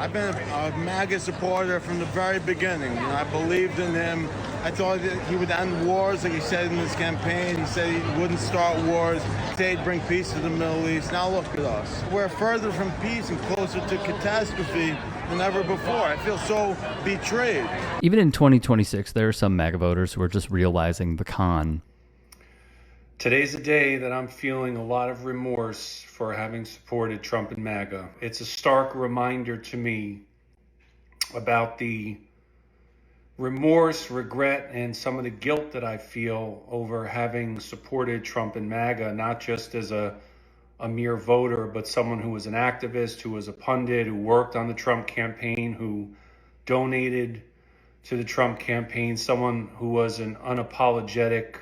I've been a MAGA supporter from the very beginning. You know, I believed in him. I thought that he would end wars, like he said in his campaign. He said he wouldn't start wars. He said he'd bring peace to the Middle East. Now look at us. We're further from peace and closer to catastrophe than ever before. I feel so betrayed. Even in 2026, there are some MAGA voters who are just realizing the con. Today's a day that I'm feeling a lot of remorse for having supported Trump and MAGA. It's a stark reminder to me about the remorse, regret, and some of the guilt that I feel over having supported Trump and MAGA, not just as a mere voter, but someone who was an activist, who was a pundit, who worked on the Trump campaign, who donated to the Trump campaign, someone who was an unapologetic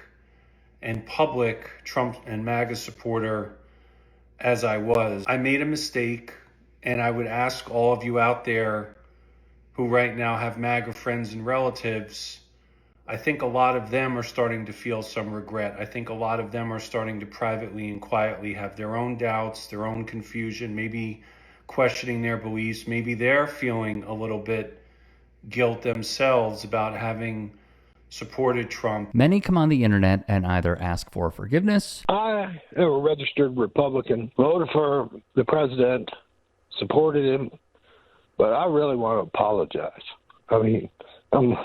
and public Trump and MAGA supporter as I was. I made a mistake, and I would ask all of you out there who right now have MAGA friends and relatives, I think a lot of them are starting to feel some regret. I think a lot of them are starting to privately and quietly have their own doubts, their own confusion, maybe questioning their beliefs. Maybe they're feeling a little bit guilt themselves about having supported Trump. Many come on the internet and either ask for forgiveness. I am a registered Republican, voted for the president, supported him, but I really want to apologize. I mean, I'm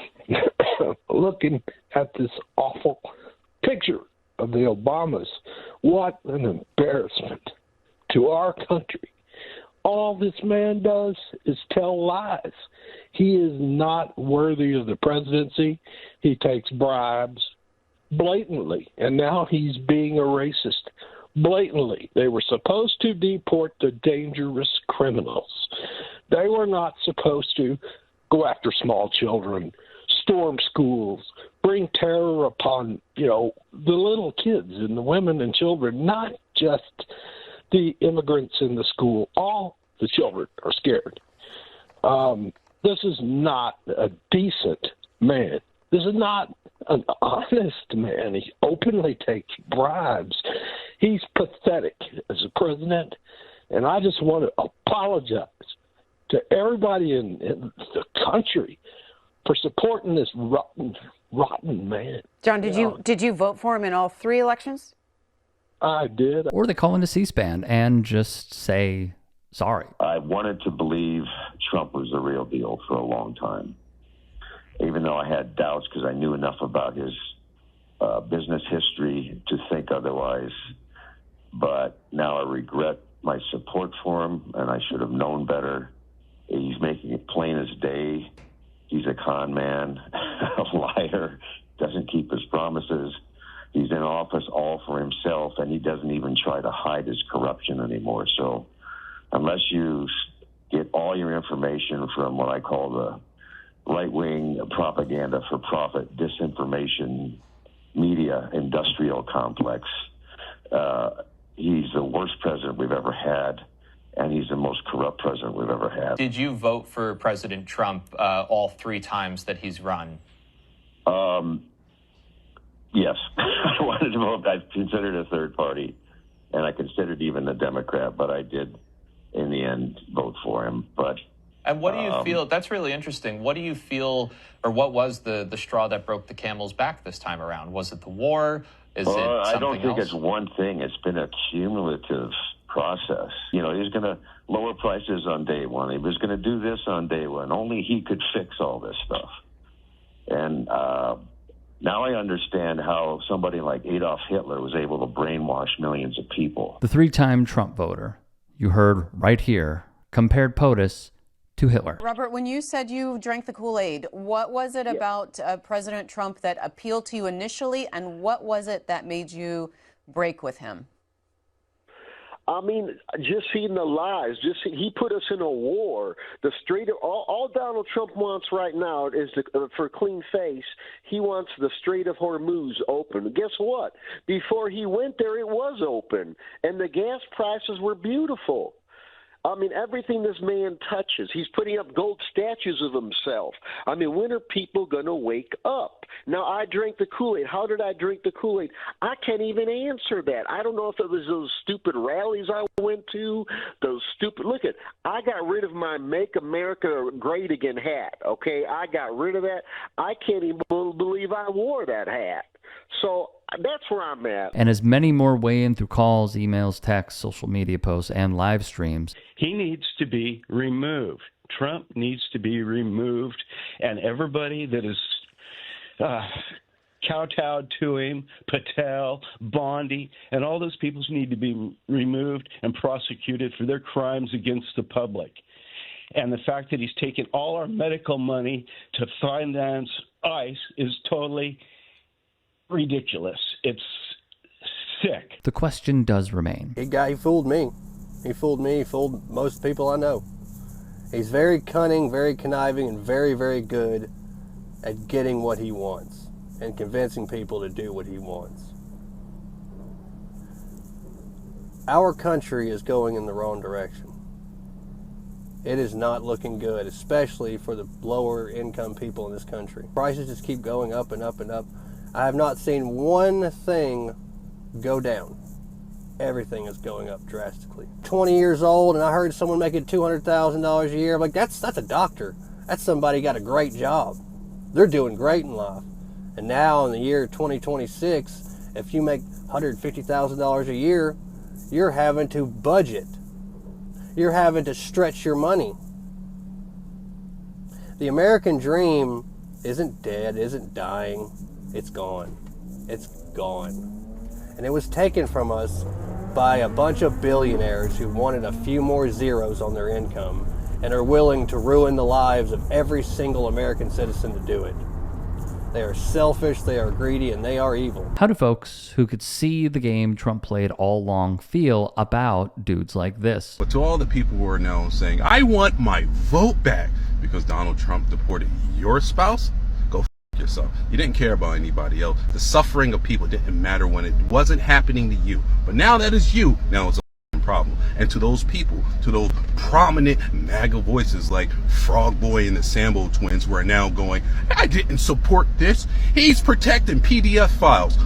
looking at this awful picture of the Obamas. What an embarrassment to our country. All this man does is tell lies. He is not worthy of the presidency. He takes bribes blatantly, and now he's being a racist blatantly. They were supposed to deport the dangerous criminals. They were not supposed to go after small children, storm schools, bring terror upon, the little kids and the women and children, not just the immigrants in the school. All the children are scared. This is not a decent man. This is not an honest man. He openly takes bribes. He's pathetic as a president, and I just want to apologize to everybody in the country for supporting this rotten man. John, did you vote for him in all three elections? I did. Or they call into C-SPAN and just say sorry. I wanted to believe Trump was the real deal for a long time, even though I had doubts because I knew enough about his business history to think otherwise. But now I regret my support for him, and I should have known better. He's making it plain as day. He's a con man, a liar, doesn't keep his promises. He's in office all for himself, and he doesn't even try to hide his corruption anymore. So unless you get all your information from what I call the right-wing propaganda for profit, disinformation, media, industrial complex, he's the worst president we've ever had. And he's the most corrupt president we've ever had. Did you vote for President Trump all three times that he's run? Yes. I wanted to vote. I considered a third party, and I considered even a Democrat, but I did, in the end, vote for him. And what do you feel? That's really interesting. What do you feel, or what was the straw that broke the camel's back this time around? Was it the war? Is it something I don't think else? it's one thing. It's been a cumulative process. He was going to lower prices on day one. He was going to do this on day one. Only he could fix all this stuff. And now I understand how somebody like Adolf Hitler was able to brainwash millions of people. The three-time Trump voter, you heard right here, compared POTUS to Hitler. Robert, when you said you drank the Kool-Aid, what was it about President Trump that appealed to you initially, and what was it that made you break with him? I mean, just seeing the lies. He put us in a war. The Strait of all Donald Trump wants right now is for a clean face. He wants the Strait of Hormuz open. Guess what? Before he went there, it was open, and the gas prices were beautiful. I mean, everything this man touches, he's putting up gold statues of himself. I mean, when are people going to wake up? Now, I drank the Kool-Aid. How did I drink the Kool-Aid? I can't even answer that. I don't know if it was those stupid rallies I went to, those stupid – look, I got rid of my Make America Great Again hat, okay? I got rid of that. I can't even believe I wore that hat. So that's where I'm at. And as many more weigh in through calls, emails, texts, social media posts, and live streams. He needs to be removed. Trump needs to be removed, and everybody that is kowtowed to him, Patel, Bondi, and all those people need to be removed and prosecuted for their crimes against the public. And the fact that he's taken all our medical money to finance ICE is totally ridiculous. It's sick. The question does remain. He fooled me. He fooled me. He fooled most people I know. He's very cunning, very conniving, and very, very good at getting what he wants and convincing people to do what he wants. Our country is going in the wrong direction. It is not looking good, especially for the lower income people in this country. Prices just keep going up and up and up. I have not seen one thing go down. Everything is going up drastically. 20 years old, and I heard someone making $200,000 a year. I'm like, that's a doctor. That's somebody got a great job. They're doing great in life. And now in the year 2026, if you make $150,000 a year, you're having to budget. You're having to stretch your money. The American dream isn't dead, isn't dying. It's gone. It's gone. And it was taken from us by a bunch of billionaires who wanted a few more zeros on their income and are willing to ruin the lives of every single American citizen to do it. They are selfish, they are greedy, and they are evil. How do folks who could see the game Trump played all along feel about dudes like this? But to all the people who are now saying, I want my vote back because Donald Trump deported your spouse, go f*** yourself. You didn't care about anybody else. The suffering of people didn't matter when it wasn't happening to you. But now that is you, now it's a problem. And to those people, to those prominent MAGA voices like Frog Boy and the Sambo twins who are now going, I didn't support this. He's protecting PDF files.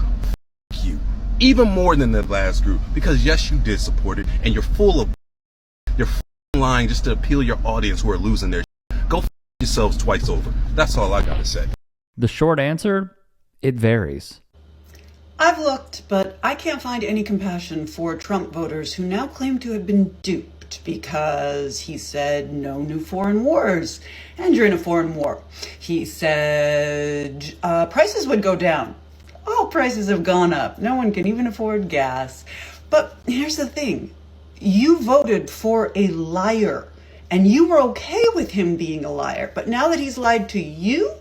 F you. Even more than the last group. Because yes, you did support it. And you're full of you're lying just to appeal your audience who are losing their Go f yourselves twice over. That's all I gotta say. The short answer, it varies. I've looked, but I can't find any compassion for Trump voters who now claim to have been duped because he said no new foreign wars, and you're in a foreign war. He said prices would go down. All prices have gone up. No one can even afford gas. But here's the thing. You voted for a liar, and you were okay with him being a liar. But now that he's lied to you,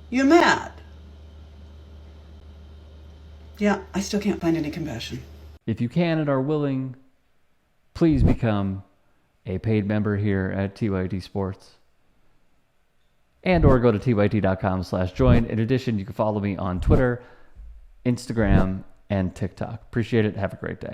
you're mad. Yeah, I still can't find any compassion. If you can and are willing, please become a paid member here at TYT Sports. And or go to tyt.com/join. In addition, you can follow me on Twitter, Instagram, and TikTok. Appreciate it. Have a great day.